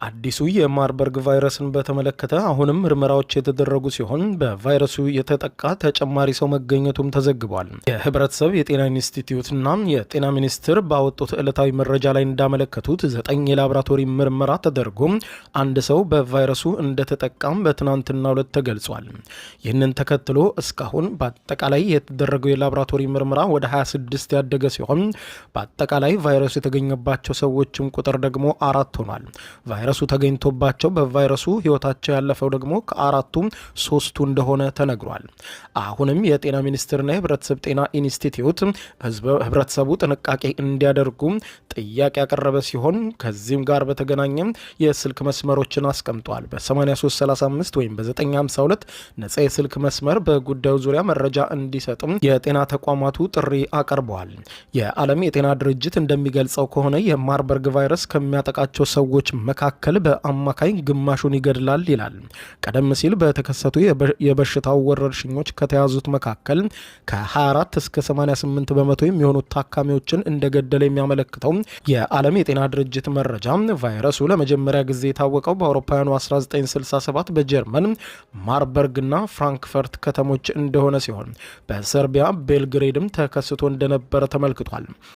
አዲሱ የማርበርግ ቫይረስን በተመለከተ አሁንም ምርመራዎች የተደረጉ ሲሆን በቫይረሱ የተጠቃ ተጨማሪ ሰው መገኘቱም ተዘግቧል። የህብረተሰብ የጤና ኢንስቲትዩትና የጤና ሚኒስቴር ባወጡት ዕለታዊ መረጃ ላይ እንዳመለከቱት 9 የላቦራቶሪ ምርመራ ተደርጎ አንድ ሰው በቫይረሱ እንደተጠቃም በትናንትናው ዕለት ተገልጿል። ይህንን ተከትሎ እስካሁን በአጠቃላይ የተደረገው የላቦራቶሪ ምርመራ ወደ 26 ያደገ ሲሆን በአጠቃላይ ቫይረሱ የተገኘባቸው ሰዎችም ቁጥር ደግሞ 4 ሆኗል። ቫይረሱ ተገኝቶባቸው በቫይረሱ ህይወታቸው ያለፈው ደግሞ ከአራቱም 3ቱ እንደሆነ ተነግሯል። አሁንም የጤና ሚኒስቴርና የህብረተሰብ ጤና ኢንስቲትዩት ህብረተሰቡ ጥንቃቄ እንዲያደርጉ ጥያቄ ያቀረበ ሲሆን ከዚህም ጋር በተገናኘ የስልክ መስመሮችን አስቀምጧል። በ8335 ወይም በ952 ነጻ የስልክ መስመር በጉዳዩ ዙሪያ መረጃ እንዲሰጥም የጤና ተቋማቱ ጥሪ አቀርበዋል። የዓለም የጤና ድርጅት እንደሚገልጸው ከሆነ የማርበርግ ቫይረስ ከሚያጠቃቸው ሰዎች መካከል በአማካኝ ግማሹን ይገድላል ይላል። ቀደም ሲል በተከሰቱ የበሽታው ወረርሽኞች ከተያዙት መካከል ከ24 እስከ 88 በመቶ የሚሆኑት ታካሚዎችን እንደገደለ የሚያመለክተው የዓለም የጤና ድርጅት መረጃ ቫይረሱ ለመጀመሪያ ጊዜ የታወቀው በአውሮፓውያኑ 1967 በጀርመን ማርበርግና ፍራንክፈርት ከተሞች እንደሆነ ሲሆን በሰርቢያ ቤልግሬድም ተከስቶ እንደነበረ ተመልክቷል።